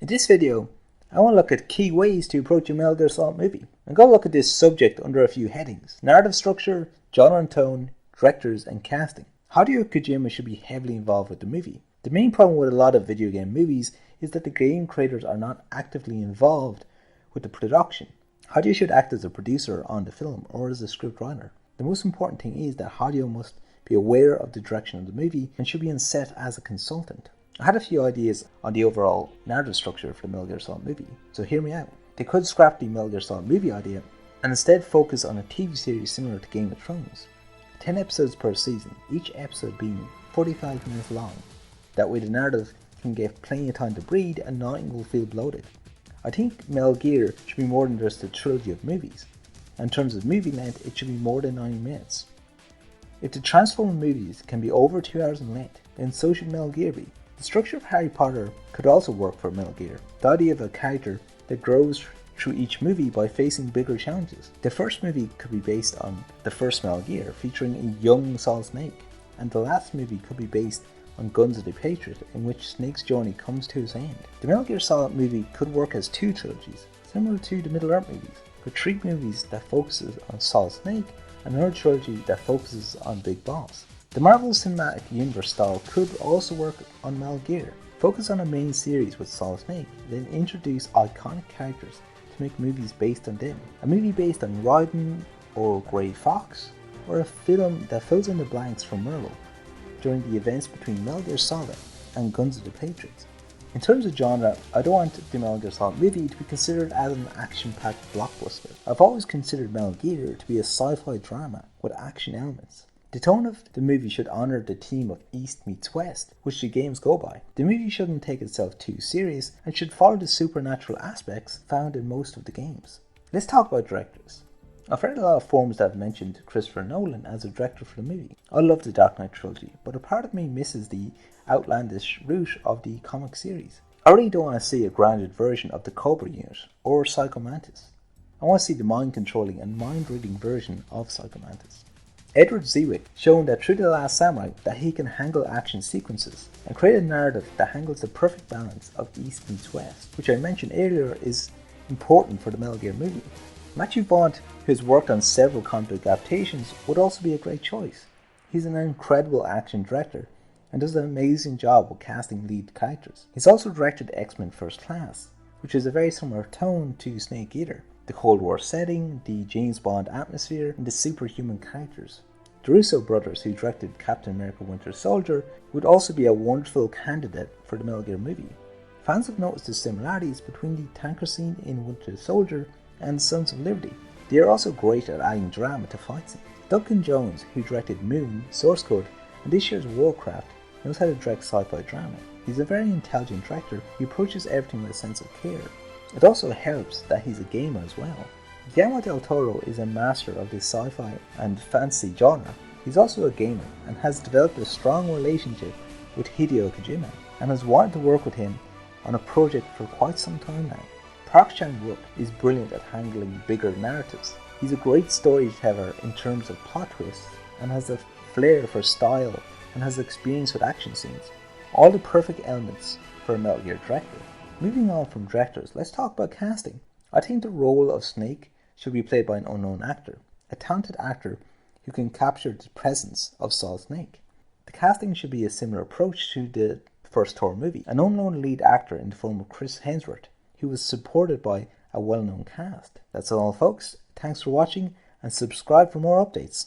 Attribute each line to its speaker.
Speaker 1: In this video, I want to look at key ways to approach a Metal Gear Solid movie. I'm going to look at this subject under a few headings: narrative structure, genre and tone, directors and casting. Hideo Kojima should be heavily involved with the movie. The main problem with a lot of video game movies is that the game creators are not actively involved with the production. Hideo should act as a producer on the film or as a scriptwriter. The most important thing is that Hideo must be aware of the direction of the movie and should be on set as a consultant. I had a few ideas on the overall narrative structure for the Metal Gear Solid movie, so hear me out. They could scrap the Metal Gear Solid movie idea and instead focus on a TV series similar to Game of Thrones. 10 episodes per season, each episode being 45 minutes long. That way the narrative can get plenty of time to breathe and nothing will feel bloated. I think Metal Gear should be more than just a trilogy of movies. In terms of movie length, it should be more than 90 minutes. If the Transformers movies can be over 2 hours in length, then so should Metal Gear be. The structure of Harry Potter could also work for Metal Gear. The idea of a character that grows through each movie by facing bigger challenges. The first movie could be based on the first Metal Gear, featuring a young Solid Snake, and the last movie could be based on Guns of the Patriot, in which Snake's journey comes to its end. The Metal Gear Solid movie could work as two trilogies, similar to the Middle Earth movies, with 3 movies that focuses on Solid Snake and another trilogy that focuses on Big Boss. The Marvel Cinematic Universe style could also work on Metal Gear. Focus on a main series with Solid Snake, then introduce iconic characters to make movies based on them. A movie based on Raiden or Grey Fox, or a film that fills in the blanks from Merle during the events between Metal Gear Solid and Guns of the Patriots. In terms of genre, I don't want the Metal Gear Solid movie to be considered as an action-packed blockbuster. I've always considered Metal Gear to be a sci-fi drama with action elements. The tone of the movie should honour the theme of East meets West, which the games go by. The movie shouldn't take itself too serious and should follow the supernatural aspects found in most of the games. Let's talk about directors. I've read a lot of forums that have mentioned Christopher Nolan as a director for the movie. I love the Dark Knight trilogy, but a part of me misses the outlandish route of the comic series. I really don't want to see a grounded version of the Cobra Unit or Psycho Mantis. I want to see the mind-controlling and mind-reading version of Psycho Mantis. Edward Zwick shown that through The Last Samurai that he can handle action sequences and create a narrative that handles the perfect balance of East meets West, which I mentioned earlier is important for the Metal Gear movie. Matthew Vaughn, who has worked on several comic book adaptations, would also be a great choice. He's an incredible action director and does an amazing job with casting lead characters. He's also directed X-Men First Class, which is a very similar tone to Snake Eater. The Cold War setting, the James Bond atmosphere, and the superhuman characters. The Russo brothers, who directed Captain America Winter Soldier, would also be a wonderful candidate for the Metal Gear movie. Fans have noticed the similarities between the tanker scene in Winter Soldier and Sons of Liberty. They are also great at adding drama to fight scenes. Duncan Jones, who directed Moon, Source Code, and this year's Warcraft, knows how to direct sci-fi drama. He's a very intelligent director who approaches everything with a sense of care. It also helps that he's a gamer as well. Guillermo del Toro is a master of this sci-fi and fantasy genre. He's also a gamer and has developed a strong relationship with Hideo Kojima and has wanted to work with him on a project for quite some time now. Park Chan-wook is brilliant at handling bigger narratives. He's a great storyteller in terms of plot twists and has a flair for style and has experience with action scenes. All the perfect elements for a Metal Gear director. Moving on from directors, let's talk about casting. I think the role of Snake should be played by an unknown actor, a talented actor who can capture the presence of Solid Snake. The casting should be a similar approach to the first Thor movie, an unknown lead actor in the form of Chris Hemsworth, who was supported by a well-known cast. That's all folks, thanks for watching and subscribe for more updates.